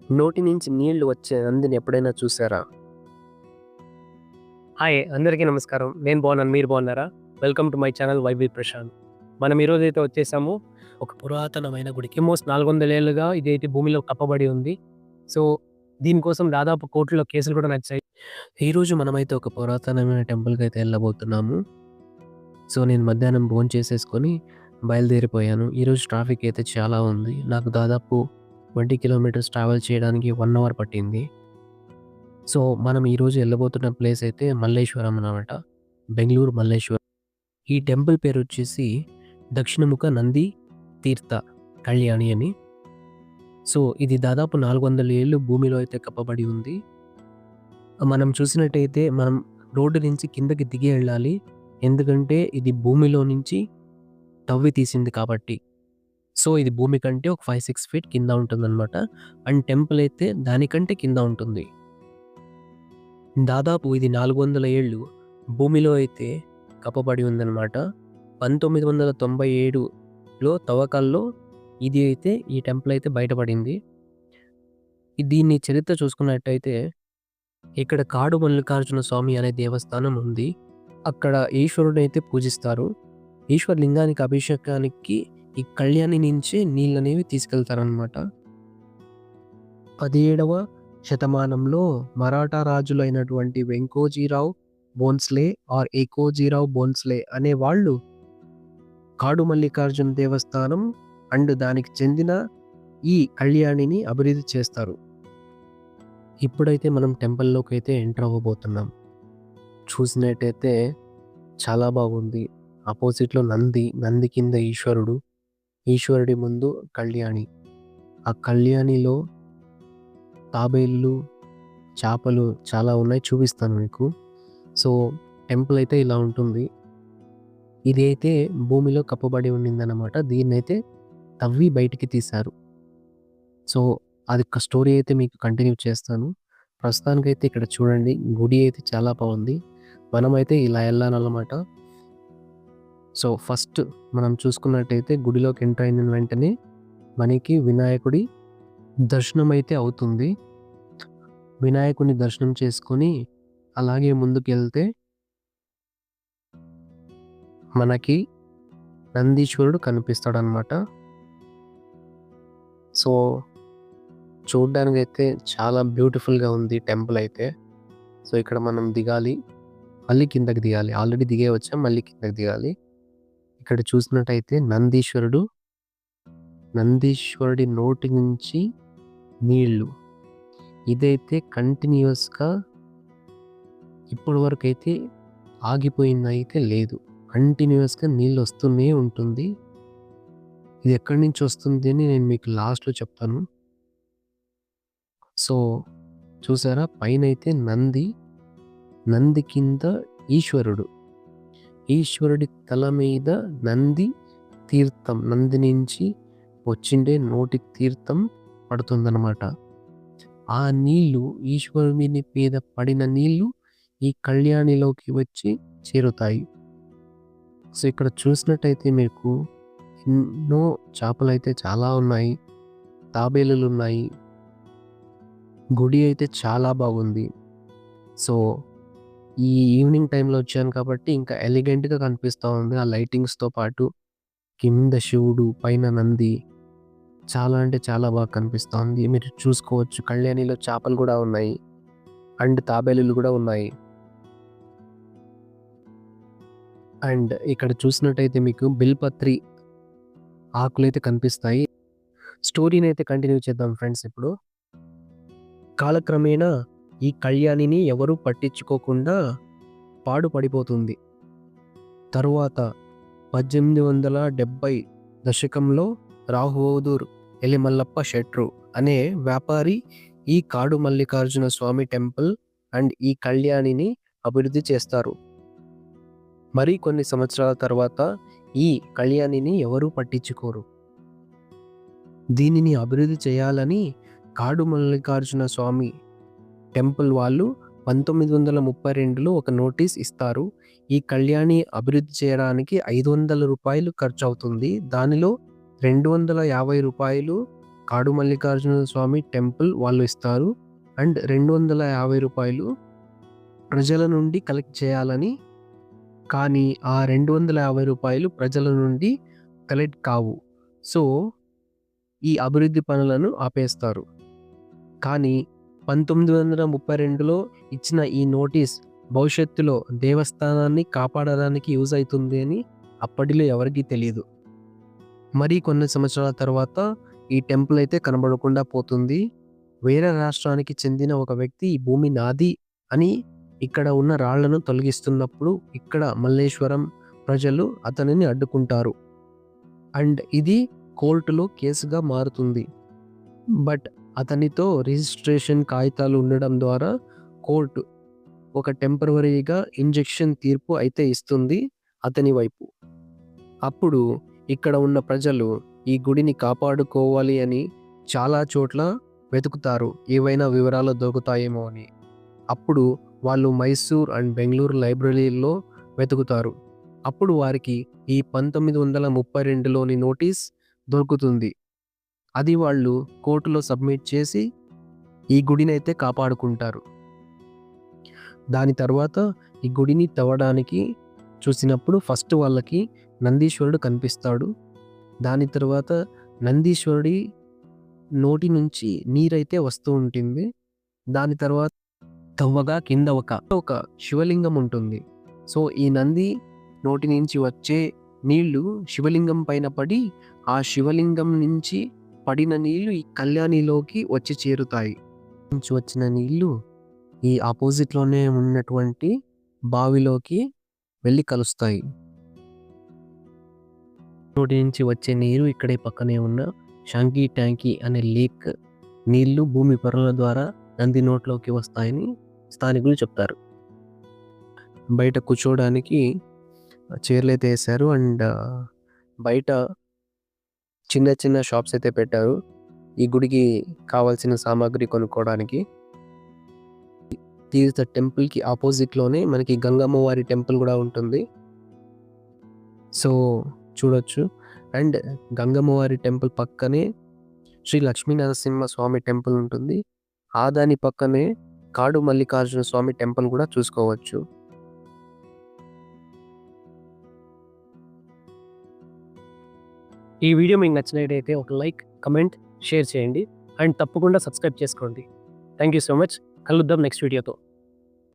నోటి నుంచి నీళ్లు వచ్చే నందిని ఎప్పుడైనా చూసారా? హాయ్! అందరికీ నమస్కారం. నేను బాగున్నాను. మీరు బాగున్నారా? Welcome to my channel Y with Prashanth. మనం ఈరోజైతే వచ్చేసాము ఒక పురాతనమైన గుడికి. ఆల్మోస్ట్ 400 ఏళ్లుగా ఇదైతే భూమిలో కప్పబడి ఉంది. సో, దీనికోసం దాదాపు కోర్టులో కేసులు కూడా నడిచాయి. ఈరోజు మనమైతే ఒక పురాతనమైన టెంపుల్‌కైతే ఎళ్ళబోతున్నాము. సో, నేను మధ్యాహ్నం భోంచేసేసుకొని బయలుదేరిపోయాను. ఈరోజు ట్రాఫిక్ అయితే చాలా ఉంది. నాకు దాదాపు 20 కిలోమీటర్స్ ట్రావెల్ చేయడానికి 1 అవర్ పట్టింది. సో, మనం ఈరోజు ఎళ్ళబోతున్న ప్లేస్ అయితే మల్లేశ్వరం అన్నమాట. బెంగుళూరు మల్లేశ్వరం. ఈ టెంపుల్ పేరొచ్చేసి దక్షిణముఖ నంది తీర్థ కళ్యాణి అని. సో, ఇది దాదాపు 400 ఏళ్ళు భూమిలో అయితే కప్పబడి ఉంది. మనం చూసినట్టయితే మనం రోడ్డు నుంచి కిందకి దిగి ఎళ్ళాలి. ఎందుకంటే ఇది భూమిలో నుంచి తవ్వి తీసింది కాబట్టి. సో, ఇది భూమి కంటే ఒక 5, 6 ఫీట్ కింద ఉంటుందనమాట. అండ్ టెంపుల్ అయితే దానికంటే కింద ఉంటుంది. దాదాపు ఇది 400 ఏళ్ళు భూమిలో అయితే కప్పబడి ఉందనమాట. 1997లో తవ్వకాల్లో ఇది అయితే ఈ టెంపుల్ అయితే బయటపడింది. దీన్ని చరిత్ర చూసుకున్నట్టయితే ఇక్కడ కాడు మల్లికార్జున స్వామి అనే దేవస్థానం ఉంది. అక్కడ ఈశ్వరుడైతే పూజిస్తారు. ఈశ్వర లింగానికి అభిషేకానికి ఈ కళ్యాణి నుంచే నీళ్ళనేవి తీసుకెళ్తారనమాట. 17వ శతమానంలో మరాఠా రాజులైనటువంటి వెంకోజీరావు భోన్స్లే ఆర్ ఏకోజీరావు భోన్స్లే అనే వాళ్ళు కాడు మల్లికార్జున దేవస్థానం అండ్ దానికి చెందిన ఈ కళ్యాణిని అభివృద్ధి చేస్తారు. ఇప్పుడైతే మనం టెంపుల్‌లోకి అయితే ఎంటర్ అవ్వబోతున్నాం. చూసినట్టయితే చాలా బాగుంది. అపోజిట్‌లో నంది కింద ఈశ్వరుడు, ఈశ్వరుడి ముందు కళ్యాణి. ఆ కళ్యాణిలో తాబేళ్ళు, చేపలు చాలా ఉన్నాయి, చూపిస్తాను మీకు. సో, టెంపుల్ అయితే ఇలా ఉంటుంది. ఇది అయితే భూమిలో కప్పబడి ఉండిందనమాట. దీన్నైతే తవ్వి బయటికి తీశారు. సో, అది ఒక స్టోరీ అయితే మీకు కంటిన్యూ చేస్తాను. ప్రస్తుతానికైతే ఇక్కడ చూడండి, గుడి అయితే చాలా బాగుంది. మనమైతే ఇలా ఎళ్ళాలన్నమాట. సో, ఫస్ట్ మనం చూసుకున్నట్టయితే గుడిలోకి ఎంటర్ అయిన వెంటనే మనకి వినాయకుడి దర్శనం అయితే అవుతుంది. వినాయకుడిని దర్శనం చేసుకొని అలాగే ముందుకెళ్తే మనకి నందీశ్వరుడు కనిపిస్తాడనమాట. సో, చూడ్డానికైతే చాలా బ్యూటిఫుల్‌గా ఉంది టెంపుల్ అయితే. సో, ఇక్కడ మనం దిగాలి. మళ్ళీ కిందకి దిగాలి. ఆల్రెడీ దిగే వచ్చాం. మళ్ళీ కిందకి దిగాలి. ఇక్కడ చూసినట్టయితే నందీశ్వరుడి నోటి నుంచి నీళ్ళు. ఇదైతే కంటిన్యూయస్‌గా ఇప్పటి వరకైతే ఆగిపోయిందయితే లేదు. కంటిన్యూయస్‌గా నీళ్ళు వస్తూనే ఉంటుంది. ఇది ఎక్కడి నుంచి వస్తుంది అని నేను మీకు లాస్ట్‌లో చెప్తాను. సో, చూసారా పైనైతే నంది కింద ఈశ్వరుడు. ఈశ్వరుడి తల మీద నంది తీర్థం, నంది నుంచి వచ్చిండే నోటి తీర్థం పడుతుందనమాట. ఆ నీళ్ళు ఈశ్వరుని మీద పడిన నీళ్ళు ఈ కళ్యాణిలోకి వచ్చి చేరుతాయి. సో, ఇక్కడ చూసినట్టయితే మీకు ఎన్నో చేపలైతే చాలా ఉన్నాయి. తాబేలులున్నాయి. గుడి అయితే చాలా బాగుంది. సో, ఈ ఈవినింగ్ టైంలో వచ్చాను కాబట్టి ఇంకా ఎలిగెంట్‌గా కనిపిస్తా ఉంది. ఆ లైటింగ్స్‌తో పాటు కింద శివుడు, పైన నంది చాలా అంటే చాలా బాగా కనిపిస్తా ఉంది. మీరు చూసుకోవచ్చు కళ్యాణిలో చేపలు కూడా ఉన్నాయి. అండ్ తాబేలులు కూడా ఉన్నాయి. అండ్ ఇక్కడ చూసినట్టయితే మీకు బిల్పత్రి ఆకులైతే కనిపిస్తాయి. స్టోరీనైతే కంటిన్యూ చేద్దాం ఫ్రెండ్స్ ఇప్పుడు. కాలక్రమేణా ఈ కళ్యాణిని ఎవరు పట్టించుకోకుండా పాడుపడిపోతుంది. తరువాత 1870 దశకంలో రాహువోదూర్ ఎలిమల్లప్ప శెట్రు అనే వ్యాపారి ఈ కాడు మల్లికార్జున స్వామి టెంపుల్ అండ్ ఈ కళ్యాణిని అభివృద్ధి చేస్తారు. మరి కొన్ని సంవత్సరాల తర్వాత ఈ కళ్యాణిని ఎవరూ పట్టించుకోరు. దీనిని అభివృద్ధి చేయాలని కాడు మల్లికార్జున స్వామి టెంపుల్ వాళ్ళు 1932లో ఒక నోటీస్ ఇస్తారు. ఈ కళ్యాణి అభివృద్ధి చేయడానికి రూ. 500 ఖర్చవుతుంది. దానిలో రూ. 250 కాడు మల్లికార్జున స్వామి టెంపుల్ వాళ్ళు ఇస్తారు. అండ్ ₹250 ప్రజల నుండి కలెక్ట్ చేయాలని. కానీ ఆ ₹250 ప్రజల నుండి కలెక్ట్ కావు. సో ఈ అభివృద్ధి పనులను ఆపేస్తారు. కానీ 1932లో ఇచ్చిన ఈ నోటీస్ భవిష్యత్తులో దేవస్థానాన్ని కాపాడడానికి యూజ్ అవుతుంది అని అప్పటిలో ఎవరికీ తెలియదు. మరి కొన్ని సంవత్సరాల తర్వాత ఈ టెంపుల్ అయితే కనబడకుండా పోతుంది. వేరే రాష్ట్రానికి చెందిన ఒక వ్యక్తి ఈ భూమి నాది అని ఇక్కడ ఉన్న రాళ్లను తొలగిస్తున్నప్పుడు ఇక్కడ మల్లేశ్వరం ప్రజలు అతనిని అడ్డుకుంటారు. అండ్ ఇది కోర్టులో కేసుగా మారుతుంది. బట్ అతనితో రిజిస్ట్రేషన్ కాగితాలు ఉండడం ద్వారా కోర్టు ఒక టెంపరవరీగా ఇంజెక్షన్ తీర్పు అయితే ఇస్తుంది అతని వైపు. అప్పుడు ఇక్కడ ఉన్న ప్రజలు ఈ గుడిని కాపాడుకోవాలి అని చాలా చోట్ల వెతుకుతారు, ఏవైనా వివరాలు దొరుకుతాయేమో అని. అప్పుడు వాళ్ళు మైసూర్ అండ్ బెంగళూరు లైబ్రరీలో వెతుకుతారు. అప్పుడు వారికి ఈ 1932లోని నోటీస్ దొరుకుతుంది. అది వాళ్ళు కోర్టులో సబ్మిట్ చేసి ఈ గుడిని అయితే కాపాడుకుంటారు. దాని తర్వాత ఈ గుడిని తవ్వడానికి చూసినప్పుడు ఫస్ట్ వాళ్ళకి నందీశ్వరుడు కనిపిస్తాడు. దాని తర్వాత నందీశ్వరుడి నోటి నుంచి నీరైతే వస్తూ ఉంటుంది. దాని తర్వాత తవ్వగా కింద ఒక శివలింగం ఉంటుంది. సో ఈ నంది నోటి నుంచి వచ్చే నీళ్లు శివలింగం పైన పడి ఆ శివలింగం నుంచి పడిన నీళ్లు ఈ కళ్యాణిలోకి వచ్చి చేరుతాయి. నుంచి వచ్చిన నీళ్లు ఈ ఆపోజిట్లోనే ఉన్నటువంటి బావిలోకి వెళ్ళి కలుస్తాయి. నోటి నుంచి వచ్చే నీరు ఇక్కడే పక్కనే ఉన్న షంకీ ట్యాంకీ అనే లేక్ నీళ్లు భూమి పొరల ద్వారా నంది నోట్లోకి వస్తాయని స్థానికులు చెప్తారు. బయట కూర్చోవడానికి చైర్లు అయితే వేశారు. అండ్ బయట చిన్న చిన్న షాప్స్ అయితే పెట్టారు ఈ గుడికి కావాల్సిన సామాగ్రి కొనుక్కోవడానికి. తీర్థ టెంపుల్కి ఆపోజిట్లోనే మనకి గంగమ్మవారి టెంపుల్ కూడా ఉంటుంది. సో చూడొచ్చు. అండ్ గంగమ్మవారి టెంపుల్ పక్కనే శ్రీ లక్ష్మీ నరసింహ స్వామి టెంపుల్ ఉంటుంది. దాని పక్కనే కాడు మల్లికార్జున స్వామి టెంపుల్ కూడా చూసుకోవచ్చు. ఈ వీడియో మీకు నచ్చినట్టయితే ఒక లైక్, కమెంట్, షేర్ చేయండి. అండ్ తప్పకుండా సబ్స్క్రైబ్ చేసుకోండి. Thank you so much. కలుద్దాం నెక్స్ట్ వీడియోతో.